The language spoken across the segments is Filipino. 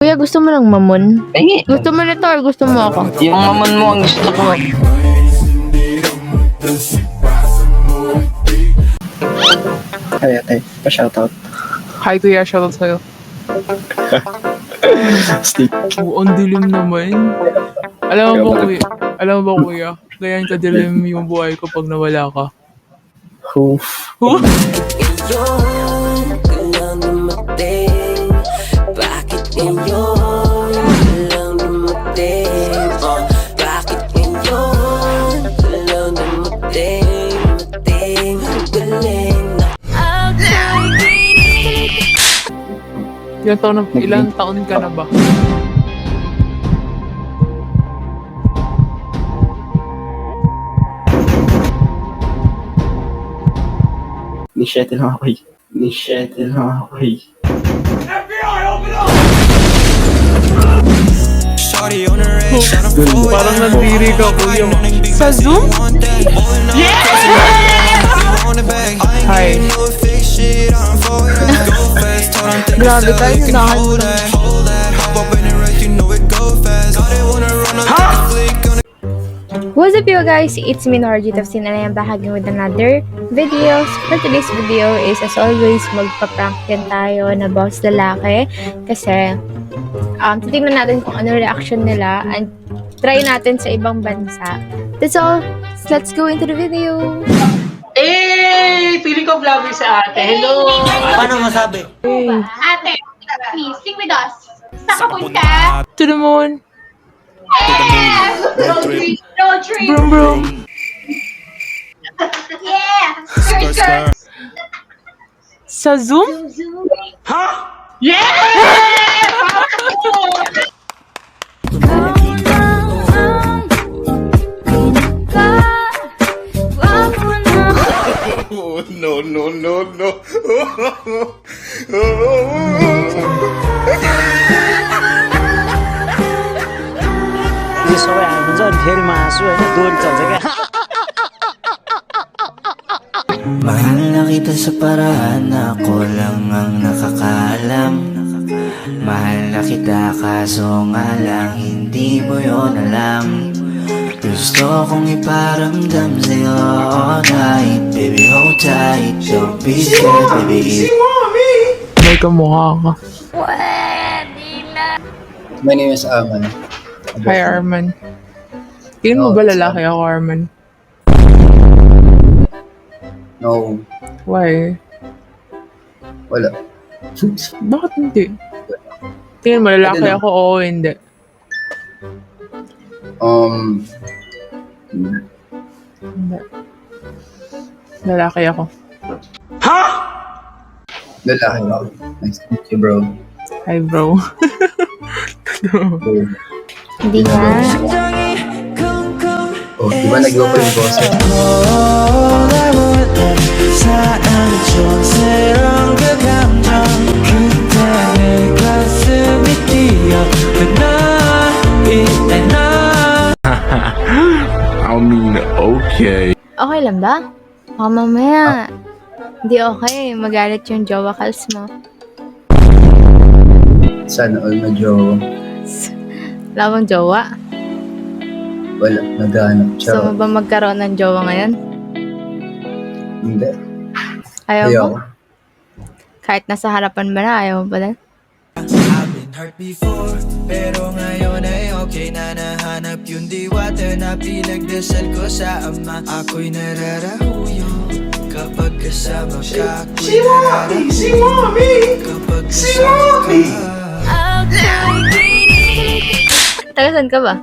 Kuya, gusto mo ng mamon? Ay, Gusto mo nito or gusto mo ako? yung mamon mo ang gusto ko. Ay, ate, pa-shoutout. Hi kuya, shoutout sa'yo. Stick. Ang dilim naman. Alam mo ba kuya, ganyan kadilim yung buhay ko pag nawala ka. Hoof. Ngayon ka lang dumating. Bakit ngayon ka lang dumating? Bakit ngayon ka lang dumating? Dumating, ang galing na. Ilang taon ka na ba? Ni-shuttle lang ako eh. Ni-shuttle lang ako eh. Parang nandiri ka kuya. Sa Zoom? Hi. Grabe tayo, nanahan mo na. What's up you guys? It's me Norgy Tafsin and I am back again with another video. For today's video is as always magpa-prank din tayo na boss lalaki kasi titignan natin kung ano reaction nila and try natin sa ibang bansa. That's all. Let's go into the video. Eh, feeling ko vlogger sa ate. Hello! Paano masabi? Ate, please, sing with us. Saan ka punta? To the moon. Yes! Road trip. Road trip. Brum brum. Yeah! Skirt, skirt. Sa Zoom? Zoom. यो सबै हाल्नुहुन्छ अनि फेरि म हाँसु होइन दोहोरी चल्छ क्या Mahal na kita sa paraan na ako lang ang nakakaalam. Mahal na kita kaso nga lang hindi mo yun alam. Gusto kong iparamdam sa'yo all night. Baby hold tight, don't be scared baby. May kamukha ka. My name is Aman. Hi Arman. Tingin mo ba lalaki ako Arman? No, Why? wala. Bakit hindi? Tingin mo lalaki Pwede na. ako o hindi? Hindi. Lalaki ako. Lalaki ako. Nice to meet you, bro. Hi bro. Hindi nga. Oh, di ba nag-go pa yung boses? Okay lang ba? Baka mamaya. Hindi okay. Magalit yung jowa calls mo. Sana all na jowa. Wala bang jowa? Wala, naghahanap. Gusto mo Ciao. ba magkaroon ng jowa ngayon? Hindi. Ayaw Ayaw. mo? Kahit nasa harapan ba na, ayaw mo pa din? I've been hurt before, pero ngayon ay okay na nahanap yung diwata na pinagdasal ko sa ama. Ako'y nararahuyo kapag kasama ka. Si Mommy! Si Mommy! Kapag kasama ka. Tagasan ka ba?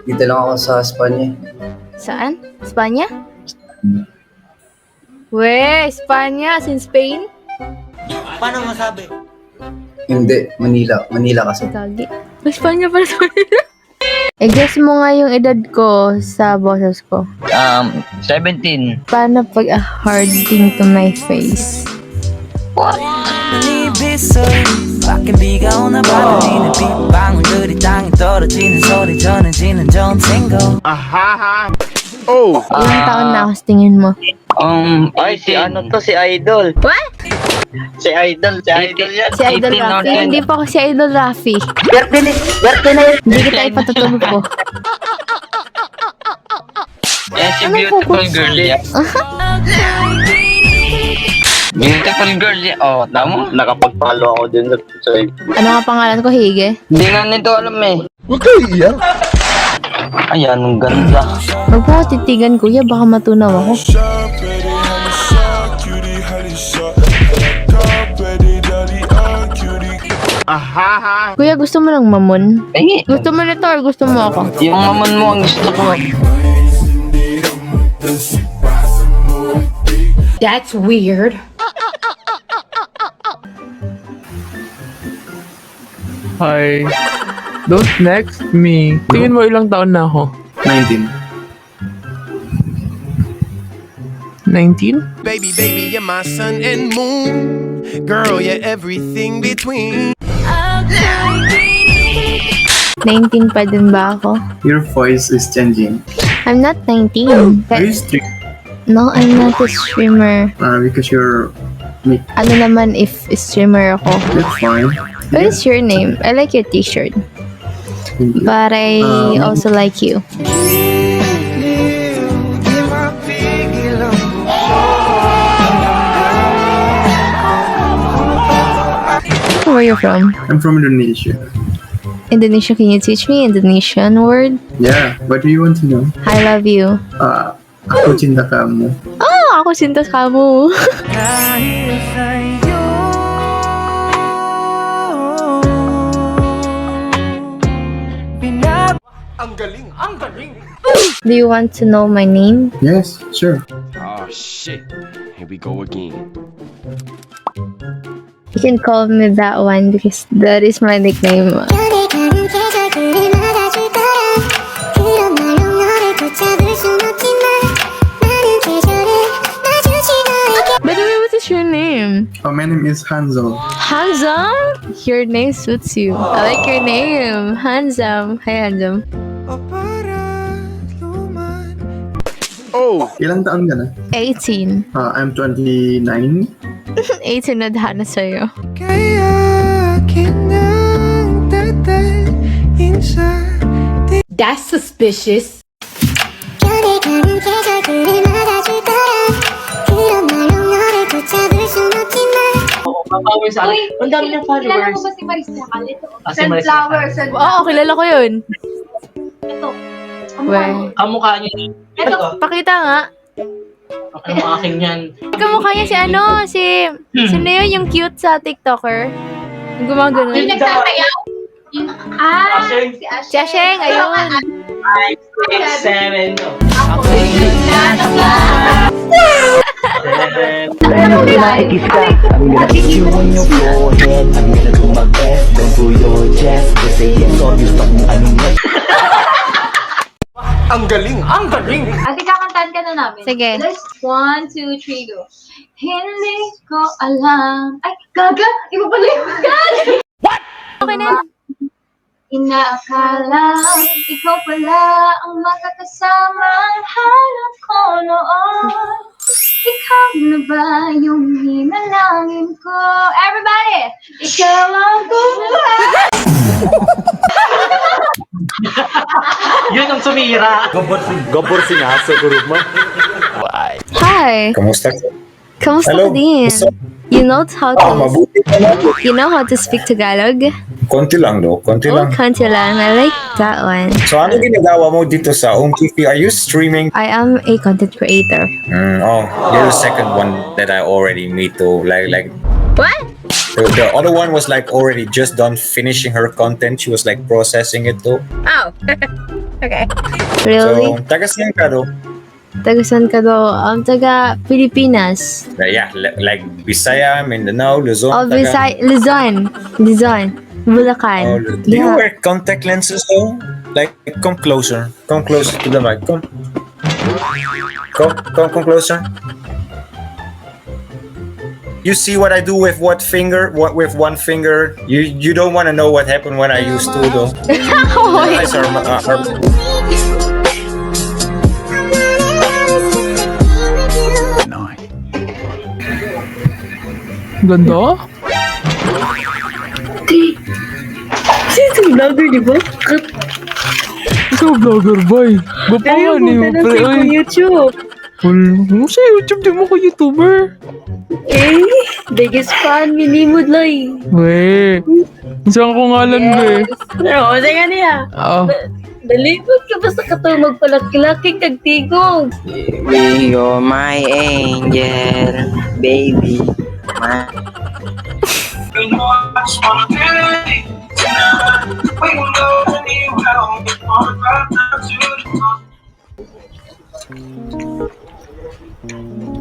Dito lang ako sa Espanya. Saan? Espanya? We, Espanya, sin Spain? Paano masabi? Hindi, Manila. Manila kasi. Gagi. Espanya pala sa Manila. I-guess mo nga yung edad ko sa boses ko. 17. Paano pag a hard thing to my face? 네 빗소리 밖에 비가 오나 봐 내리는 빗방울들이 땅에 떨어지는 소리 전해지는 좋은 탱고 Ilang taon na ako sa tingin mo? Ay, si ano to, si Idol. What? Si Idol yan. Si Idol 18 or Rafi? 20. Hindi pa ako si Idol Rafi. Hindi kita ipatutubo. Yan si Ano beautiful focus? girl yan. Beautiful girl yan. Oh, tama. Nakapag-follow ako din sa Ano nga pangalan ko, Hige? Hindi nga nito alam eh. Huwag kayo iyak. Ayan, ang ganda. Huwag po ako titigan, kuya. Baka matunaw ako. Kuya, gusto mo ng mamon? Eh, Gusto mo nito or gusto mo ako? yung mamon mo ang gusto ko. That's weird. Hi. Don't next me. Tingin mo ilang taon na ako? 19. 19? Baby, baby, you're my sun and moon. Girl, you're everything between. 19 pa din ba ako? Your voice is changing. I'm not 19. Are you strict? No, I'm not a streamer. Because you're... Ano naman if streamer ako? That's fine. What is your name? I like your t-shirt. Thank you. But I also like you. Where are you from? I'm from Indonesia. Indonesia, can you teach me Indonesian word? Yeah, what do you want to know? I love you. Ako cinta kamu. Oh, ako sintas kamu. Do you want to know my name? Yes, sure. Oh shit. Here we go again. You can call me that one because that is my nickname. By the way, what is your name? Oh, my name is Hanzo. Handsome? Your name suits you. I like your name. Handsome. Hi, Handsome. Ilang taon ka na? 18. I'm 29. 18 na dahil na sa'yo. That's suspicious. Mapawin sa akin. Ang dami ng Kilala mo followers. ba si Marisa Calito? Ah, si Marisa Sunflower, Calito. sunflower. Oo, kilala ko yun. Ito. Well, Kamukha niya. Ito. pakita nga. Ang aking yan. Kamukha niya si ano, sino yun yung cute sa TikToker? Yung gumagano. Yung nagsasayaw? Yung, Asheng. si Asheng. Si Asheng, ayun. 5, 6, 7. Ako When you like it, I'm gonna kiss you on your forehead. I'm gonna do my best, don't do your chest. Just say yes or you stop mo anong yes. Ang galing! Ang galing! Ate, kakantahan ka na namin. Sige. Let's 1, 2, 3, go. Hindi ko alam. Ay, gaga! Iba pala yung gaga! Okay na. Inaakala, ikaw pala ang makakasama ang hanap ko noon. Ikaw na ba yung hinalangin ko? Everybody! Ikaw ang buhay! Yun ang sumira. Gabor sinaso, group mo. Hi. Kamusta? Kamusta ka din? You know how to speak Tagalog? Konti lang do, konti Oh, kanti lang. I like that one. So ano ginagawa mo dito sa OMTV? Are you streaming? I am a content creator. You're the second one that I already meet to like What? the other one was like already just done finishing her content. She was like processing it too. Oh. Okay. Really? So, taga saan ka do? Taga saan ka daw? Taga Pilipinas. Yeah, like Bisaya, Mindanao, Luzon. Oh, taga- Luzon. Bulacan. Oh, do you wear contact lenses though? Like, come closer. Come closer to the mic. Come closer. You see what I do with what finger? What with one finger? You don't want to know what happened when I used to though. Oh, Eyes are Ganda? Sino vlogger, di ba? Ikaw vlogger, boy. Bapangan eh mo, pre. Oy. YouTube. Ano sa YouTube? Di mo ko YouTuber. Eh, biggest fan, minimod lang. Weh. Isang ko ngalan, be. Oo, sige niya. Oo. Dalipot ka basta ka to magpalaki-laki kag tigong. You're my angel, baby. My...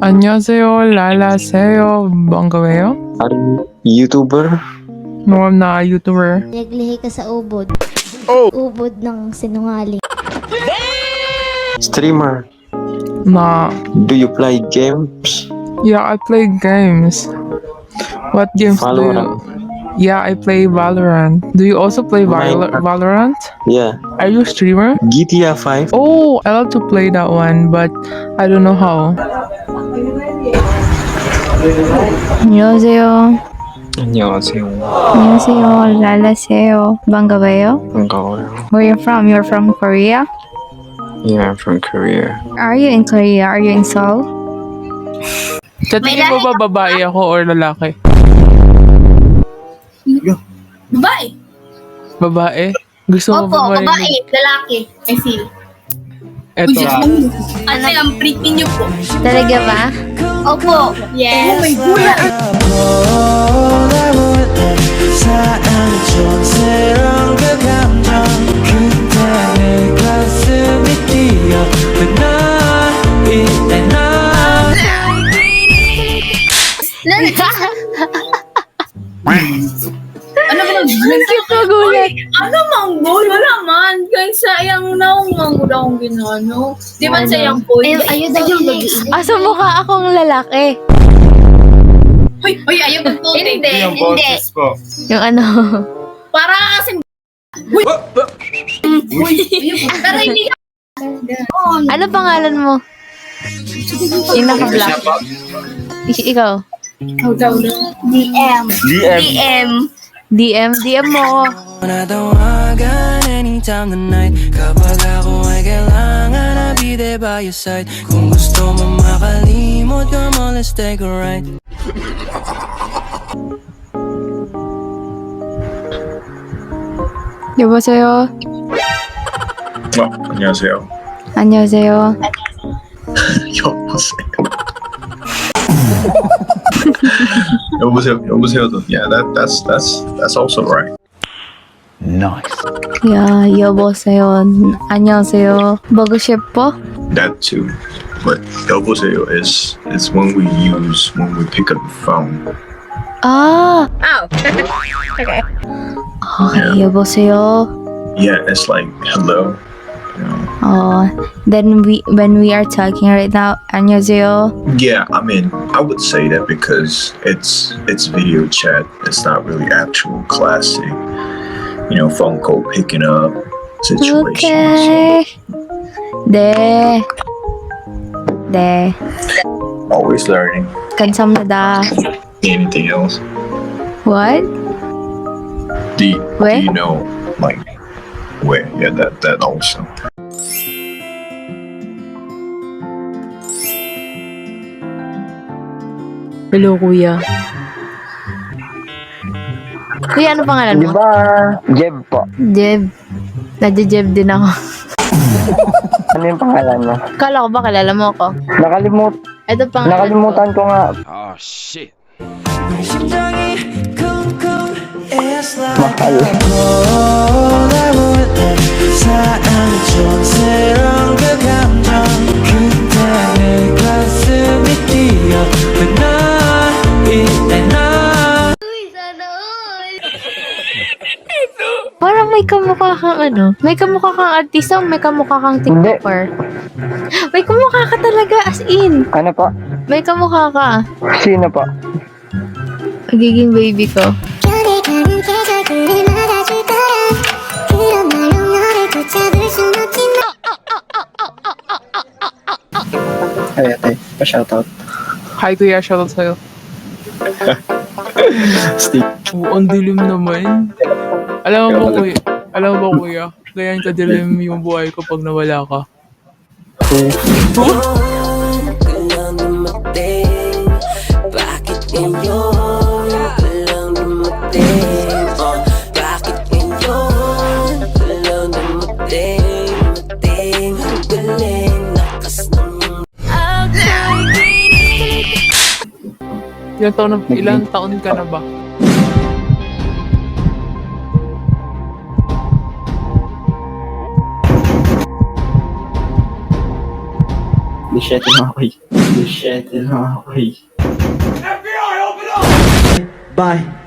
안녕하세요, 랄라세요. 뭔가we요? Are you YouTuber? No, I'm not a YouTuber. Lihi ka sa ubod. Ubod ng sinungaling. Streamer? Nah. Do you play games? Yeah, I play games. What games do you... Valorant. Yeah, I play Valorant. Do you also play Minecraft. Valorant? Yeah. Are you a streamer? GTA 5? Oh, I love to play that one, but I don't know how. 안녕하세요. 안녕하세요. 안녕하세요. 랄라세요. 반가워요. 반가워요. Where you from? You're from Korea? Yeah, I'm from Korea. Are you in Korea? Are you in Seoul? Sa tingin mo ba babae ako or lalaki? Babae. Babae? Gusto mo ba marinig? lalaki. I feel. Eto. Ano yung pretty niyo po? Talaga ba? Opo. Yes. Oh my God. all I want 사랑 촌스러운 그 감정 그때 내 가슴이 뛰어 나 이때 나 Ano ba nag-cute? Ano manggol? Wala man. Kaya sayang na akong manggol akong ginano. Di ba sayang po? Ayun daw yung Asa mukha akong lalaki? Hoy, ayaw ko po. Hindi. Yung ano? Para kasing pero hindi ka. Ano pangalan mo? Yung naka-black. Ikaw? Ikaw daw. DM. DM mo. natawagan anytime of the night kapag ako ay kailangan I'll be there by your side kung gusto mo makalimot come on let's take a ride 여보세요? 안녕하세요. 안녕하세요. 여보세요. Yeah, that's also right. 야, 여보세요. 안녕하세요. 보고 싶어? That too. But 여보세요 is when we pick up the phone. 아, Okay. okay, 여보세요. Yeah, it's like hello. You know? Then when we are talking right now, 안녕하세요. Yeah, I mean, I would say that because it's video chat. It's not really actual classic, phone call picking up situations. Okay. 네. 네. Always learning. 감사합니다. Anything else? What? Do Where? you know like where? Yeah, that also. Hello, kuya. Kuya, ano pangalan mo? Jeb po. Jeb. Nadjejeb din ako. Ano yung pangalan mo? Kala ko ba kilala mo ako? Ito pangalan Nakalimutan ko nga. 우리 심장이 쿵쿵 It's like Mahal. all I want 사랑이 촌스러운 그 감정 그때 내 가슴이 뛰어 나 이때 나 Parang may kamukha kang may kamukha kang artista o may kamukha kang TikToker? May kamukha ka talaga, as in. Ano po? May kamukha ka. Sino po? Magiging baby ko. Ay, pa-shoutout. Hi kuya, shoutout sa'yo. Ang dilim naman. Alam mo ba kuya, ganyan kadilim yung buhay ko pag nawala ka. Kailang dumating, bakit ngayon? Kailang dumating, bakit ngayon? Kailang dumating, dumating, ang galing, lakas ng Ilang taon ka na ba? Lishete na ako eh. Lishete na ako eh. Bye!